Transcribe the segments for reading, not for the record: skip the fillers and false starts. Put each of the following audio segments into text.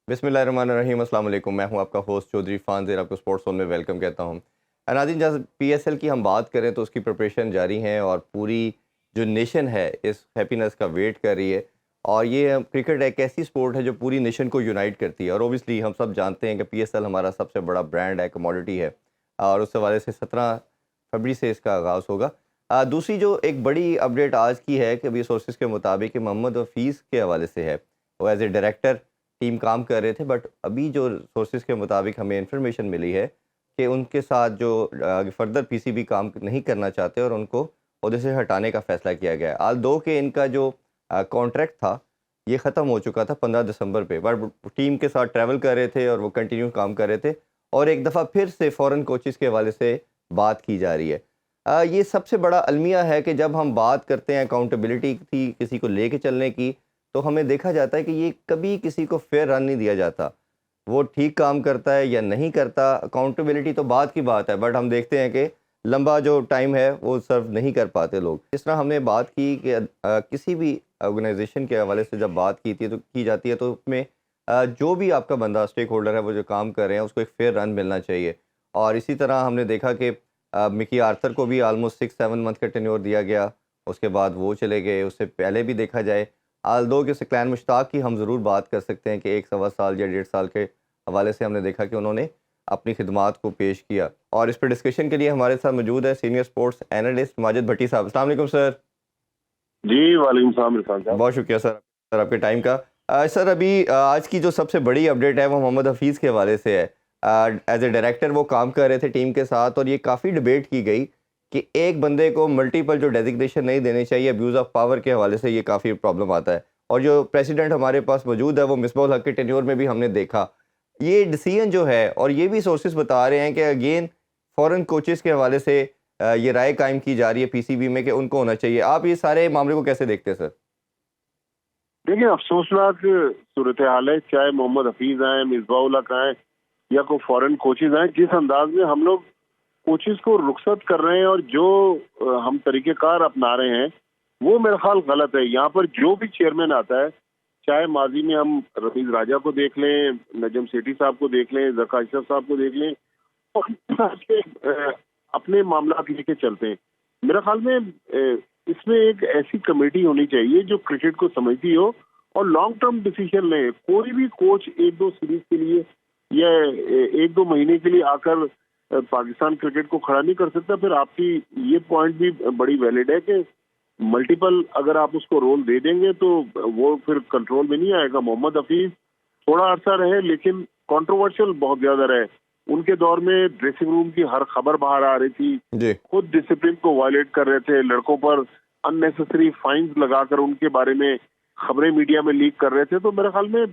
बिस्मिल्लाहिर्रहमानिर्रहीम, अस्सलाम वालेकुम। मैं हूं आपका होस्ट चौधरी फानज़ेर, आपको स्पोर्ट्स ज़ोन में वेलकम कहता हूं। नाज़रीन, जब पीएसएल की हम बात करें तो उसकी प्रिपरेशन जारी है और पूरी जो नेशन है इस हैप्पीनेस का वेट कर रही है। और ये क्रिकेट एक ऐसी स्पोर्ट है जो पूरी नेशन को यूनाइट करती है। और ओबियसली हम सब जानते हैं कि पीएसएल हमारा सबसे बड़ा ब्रांड है, कमोडिटी है। और उस हवाले से 17 फरवरी से इसका आगाज़ होगा। दूसरी जो एक बड़ी अपडेट आज की है कि अभी सोर्सेज के मुताबिक कि मोहम्मद हफीज़ के हवाले से है, वो एज ए डायरेक्टर टीम काम कर रहे थे। बट अभी जो सोर्सेज के मुताबिक हमें इंफॉर्मेशन मिली है कि उनके साथ जो आगे फर्दर पीसीबी काम नहीं करना चाहते और उनको ओहदे से हटाने का फैसला किया गया है। आल दो के इनका जो कॉन्ट्रैक्ट था ये ख़त्म हो चुका था 15 दिसंबर पे, बट टीम के साथ ट्रैवल कर रहे थे और वो कंटिन्यू काम कर रहे थे। और एक दफ़ा फिर से फ़ॉरेन कोचेज़ के हवाले से बात की जा रही है। ये सबसे बड़ा अलमिया है कि जब हम बात करते हैं अकाउंटेबिलिटी की, किसी को लेके चलने की, तो हमें देखा जाता है कि ये कभी किसी को फेयर रन नहीं दिया जाता। वो ठीक काम करता है या नहीं करता, अकाउंटेबिलिटी तो बात की बात है, बट हम देखते हैं कि लंबा जो टाइम है वो सर्व नहीं कर पाते लोग। जिस तरह हमने बात की कि किसी भी ऑर्गेनाइजेशन के हवाले से जब बात की जाती है तो उसमें जो भी आपका बंदा स्टेक होल्डर है, वो जो काम कर रहे हैं, उसको एक फेयर रन मिलना चाहिए। और इसी तरह हमने देखा कि मिकी आर्थर को भी ऑलमोस्ट 6-7 मंथ का टेन्योर दिया गया, उसके बाद वो चले गए। उससे पहले भी देखा जाए आल्दो के सिक्लान मुश्ताक की हम ज़रूर बात कर सकते हैं कि 1 सवा साल या 1.5 साल के हवाले से हमने देखा कि उन्होंने अपनी खिदमात को पेश किया। और इस पर डिस्कशन के लिए हमारे साथ मौजूद है सीनियर स्पोर्ट्स एनालिस्ट माजिद भट्टी साहब। अस्सलाम वालेकुम सर। जी, वालेकुम सलाम इरफान साहब। बहुत शुक्रिया सर आपके टाइम का। सर अभी आज की जो सबसे बड़ी अपडेट है वो मोहम्मद हफीज़ के हवाले से है। एज ए डायरेक्टर वो काम कर रहे थे टीम के साथ और ये काफ़ी डिबेट की गई कि एक बंदे को मल्टीपल जो डेजिग्नेशन नहीं देनी चाहिए, अब्यूज़ ऑफ पावर के हवाले से ये काफ़ी प्रॉब्लम आता है। और जो प्रेसिडेंट हमारे पास मौजूद है वो मिसबाह उल हक के टेन्योर में भी हमने देखा। ये डिसीजन जो है, और ये भी सोर्सेज बता रहे हैं कि अगेन फॉरेन कोचेज़ के हवाले से ये राय कायम की जा रही है पीसीबी में कि उनको होना चाहिए। आप ये सारे मामले को कैसे देखते हैं सर? देखिए, अफसोसनाक सूरत हाल है, चाहे मोहम्मद हफीज आए, मिसबाह उल हक आए या कोई फॉरेन कोचेज आए, जिस अंदाज में हम लोग कोचेज को रुखसत कर रहे हैं और जो हम तरीक़ेकार अपना रहे हैं, वो मेरा ख्याल गलत है। यहाँ पर जो भी चेयरमैन आता है, चाहे माजी में हम रमीज राजा को देख लें, नजम सेठी साहब को देख लें, जका अशरफ साहब को देख लें, और अपने मामला लेके चलते हैं। मेरा ख्याल में इसमें एक ऐसी कमेटी होनी चाहिए जो क्रिकेट को समझती हो और लॉन्ग टर्म डिसीजन ले। कोई भी कोच 1-2 सीरीज के लिए या 1-2 महीने के लिए आकर पाकिस्तान क्रिकेट को खड़ा नहीं कर सकता। फिर आपकी ये पॉइंट भी बड़ी वैलिड है कि मल्टीपल अगर आप उसको रोल दे देंगे तो वो फिर कंट्रोल में नहीं आएगा। मोहम्मद हफीज थोड़ा अर्सा रहे लेकिन कंट्रोवर्शियल बहुत ज्यादा रहे। उनके दौर में ड्रेसिंग रूम की हर खबर बाहर आ रही थी, जी। खुद डिसिप्लिन को वायलेट कर रहे थे, लड़कों पर अननेसेसरी फाइन्स लगाकर उनके बारे में खबरें मीडिया में लीक कर रहे थे। तो मेरे ख्याल में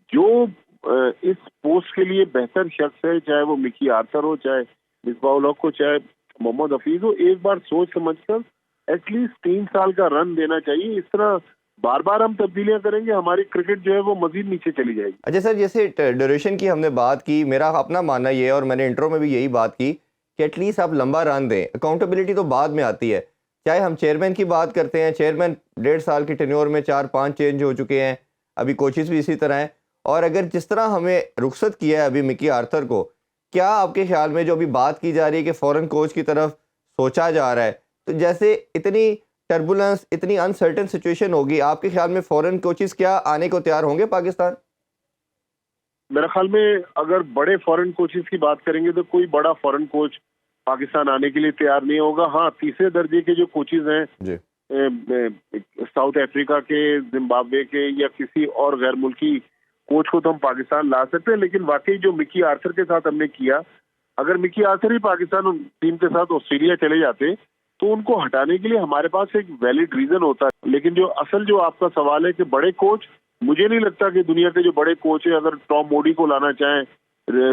जो इस पोस्ट के लिए बेहतर शख्स है, चाहे वो मिकी आर्थर हो, चाहे मिसबाह उल हक हो, चाहे मोहम्मद हफीज हो, एक बार सोच समझकर एटलीस्ट 3 साल का रन देना चाहिए। इस तरह बार बार हम तब्दीलियां करेंगे, हमारी क्रिकेट जो है वो मजीद नीचे चली जाएगी। अच्छा सर, जैसे ड्यूरेशन की हमने बात की, मेरा अपना मानना ये है और मैंने इंट्रो में भी यही बात की कि एटलीस्ट आप लंबा रन दें। अकाउंटेबिलिटी तो बाद में आती है। चाहे हम चेयरमैन की बात करते हैं, चेयरमैन 1.5 साल की टेन्योर में 4-5 चेंज हो चुके हैं, अभी कोचेस भी इसी तरह हैं। और अगर जिस तरह हमें रुखसत किया है अभी मिकी आर्थर को, क्या आपके ख्याल में जो अभी बात की जा रही है कि फॉरेन कोच की तरफ सोचा जा रहा है, तो जैसे इतनी टर्बुलेंस, इतनी अनसर्टेन सिचुएशन होगी, आपके ख्याल में फॉरेन कोचेस क्या आने को तैयार होंगे पाकिस्तान? मेरे ख्याल में अगर बड़े फॉरेन कोचेस की बात करेंगे तो कोई बड़ा फॉरेन कोच पाकिस्तान आने के लिए तैयार नहीं होगा। हाँ, तीसरे दर्जे के जो कोचेस हैं जी। साउथ अफ्रीका के, जिम्बाब्वे के या किसी और गैर मुल्की कोच को तो हम पाकिस्तान ला सकते हैं। लेकिन वाकई जो मिकी आर्थर के साथ हमने किया, अगर मिकी आर्थर ही पाकिस्तान टीम के साथ ऑस्ट्रेलिया चले जाते तो उनको हटाने के लिए हमारे पास एक वैलिड रीजन होता है। लेकिन जो आपका सवाल है कि बड़े कोच, मुझे नहीं लगता कि दुनिया के जो बड़े कोच है, अगर टॉम मोडी को लाना चाहें,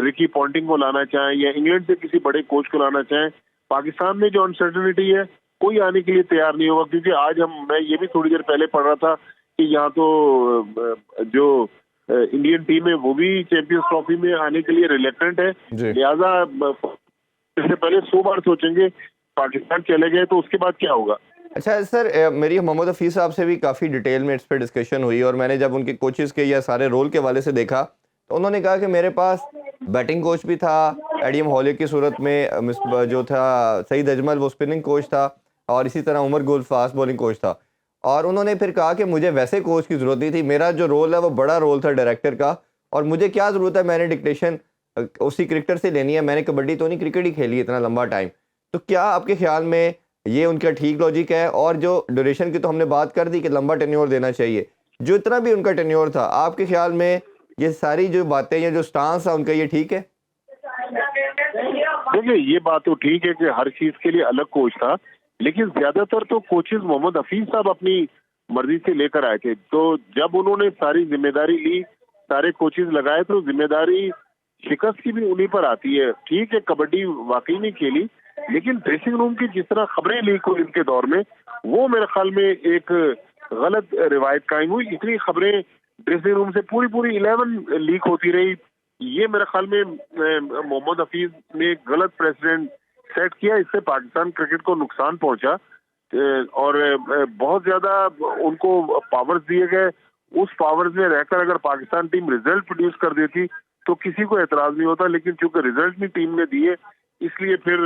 रिकी पॉन्टिंग को लाना चाहें या इंग्लैंड से किसी बड़े कोच को लाना चाहें, पाकिस्तान में जो अनसर्टेनिटी है कोई आने के लिए तैयार नहीं होगा। क्योंकि आज मैं ये भी थोड़ी देर पहले पढ़ रहा था कि यहाँ तो जो इंडियन टीम है वो भी चैंपियंस ट्रॉफी में आने के लिए रिलेक्टेंट है। लिहाजा इससे पहले 100 बार सोचेंगे। पाकिस्तान चले गए तो उसके बाद क्या होगा। अच्छा सर, मेरी मोहम्मद हफीज़ साहब से भी काफ़ी डिटेल में इस पर डिस्कशन हुई और मैंने जब उनके कोचेज़ के या सारे रोल के हवाले से देखा तो उन्होंने कहा कि मेरे पास बैटिंग कोच भी था एडम हॉलिक की सूरत में, जो था सईद अजमल वो स्पिनिंग कोच था, और इसी तरह Umar Gul fast bowling coach था। और उन्होंने फिर कहा कि मुझे वैसे कोच की ज़रूरत नहीं थी, मेरा जो रोल है वो बड़ा रोल था डायरेक्टर का, और मुझे क्या ज़रूरत है, मैंने डिक्टेशन उसी क्रिकेटर से लेनी है, मैंने कबड्डी तो नहीं क्रिकेट ही खेली इतना लंबा टाइम। तो क्या आपके ख्याल में ये उनका ठीक लॉजिक है? और जो ड्यूरेशन की तो हमने बात कर दी कि लंबा टेन्योर देना चाहिए, जो इतना भी उनका टेन्योर था, आपके ख्याल में ये सारी जो बातें या जो स्टांस है उनका, ये ठीक है? देखिए, ये बात तो ठीक है कि हर चीज के लिए अलग कोच था, लेकिन ज्यादातर तो कोचेज मोहम्मद हफीज साहब अपनी मर्जी से लेकर आए थे। तो जब उन्होंने सारी जिम्मेदारी ली, सारे कोचेज लगाए, तो जिम्मेदारी शिकस्त की भी उन्हीं पर आती है। ठीक है, कबड्डी वाकई नहीं खेली, लेकिन ड्रेसिंग रूम की जिस तरह खबरें लीक हुई इनके दौर में, वो मेरे ख्याल में एक गलत रिवायत कायम हुई। इतनी खबरें ड्रेसिंग रूम से पूरी पूरी 11 लीक होती रही। ये मेरे ख्याल में मोहम्मद हफीज ने गलत प्रेसिडेंट सेट किया, इससे पाकिस्तान क्रिकेट को नुकसान पहुंचा। और बहुत ज्यादा उनको पावर्स दिए गए। उस पावर्स में रहकर अगर पाकिस्तान टीम रिजल्ट प्रोड्यूस कर देती तो किसी को एतराज नहीं होता, लेकिन चूंकि रिजल्ट नहीं टीम ने दिए, इसलिए फिर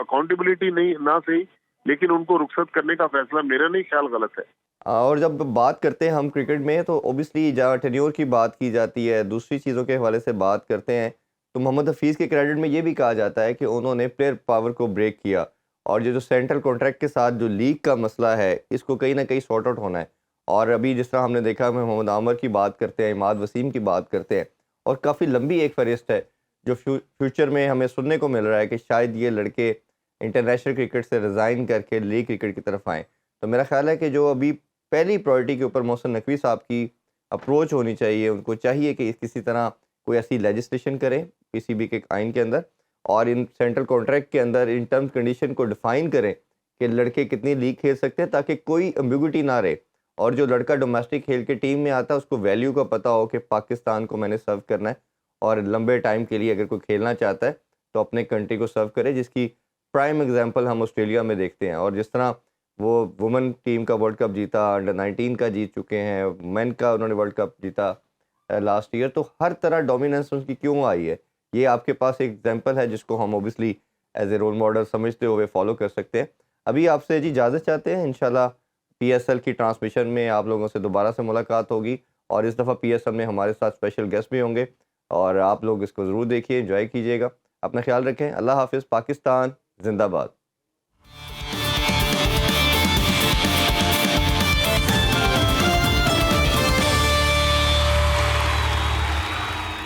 अकाउंटेबिलिटी नहीं ना सही, लेकिन उनको रुखसत करने का फैसला मेरा नहीं ख्याल गलत है। और जब बात करते हैं हम क्रिकेट में, तो ओबियसली जहाँ टेन्योर की बात की जाती है, दूसरी चीज़ों के हवाले से बात करते हैं, तो मोहम्मद हफीज़ के क्रेडिट में ये भी कहा जाता है कि उन्होंने प्लेयर पावर को ब्रेक किया, और ये जो सेंट्रल कॉन्ट्रैक्ट के साथ जो लीग का मसला है, इसको कहीं ना कहीं सॉर्ट आउट होना है। और अभी जिस तरह हमने देखा, हम मोहम्मद आमर की बात करते हैं, इमाद वसीम की बात करते हैं, और काफ़ी लंबी एक फहरिस्त है जो फ्यूचर में हमें सुनने को मिल रहा है कि शायद ये लड़के इंटरनेशनल क्रिकेट से रिज़ाइन करके लीग क्रिकेट की तरफ आएँ। तो मेरा ख्याल है कि जो अभी पहली प्रायोरिटी के ऊपर मोहसिन नकवी साहब की अप्रोच होनी चाहिए, उनको चाहिए कि किसी तरह कोई ऐसी लेजिस्लेशन करें पीसीबी के आइन के अंदर, और इन सेंट्रल कॉन्ट्रैक्ट के अंदर इन टर्म्स कंडीशन को डिफाइन करें कि लड़के कितनी लीग खेल सकते हैं, ताकि कोई एम्बिग्युइटी ना रहे, और जो लड़का डोमेस्टिक खेल के टीम में आता है उसको वैल्यू का पता हो कि पाकिस्तान को मैंने सर्व करना है, और लंबे टाइम के लिए अगर कोई खेलना चाहता है तो अपने कंट्री को सर्व करे, जिसकी प्राइम एग्जांपल हम ऑस्ट्रेलिया में देखते हैं। और जिस तरह वो वुमेन टीम का वर्ल्ड कप जीता, अंडर 19 का जीत चुके हैं, मेन का उन्होंने वर्ल्ड कप जीता लास्ट ईयर, तो हर तरह डोमिनेंस उनकी क्यों आई है, ये आपके पास एक एग्जांपल है जिसको हम obviously as a role model समझते हुए फॉलो कर सकते हैं। अभी आपसे जी इजाज़त चाहते हैं, इंशाल्लाह पीएसएल की ट्रांसमिशन में आप लोगों से दोबारा से मुलाकात होगी, और इस दफ़ा पीएसएल में हमारे साथ स्पेशल गेस्ट भी होंगे, और आप लोग इसको ज़रूर देखिए, एंजॉय कीजिएगा। अपना ख्याल रखें। अल्लाह हाफिज़। पाकिस्तान जिंदाबाद।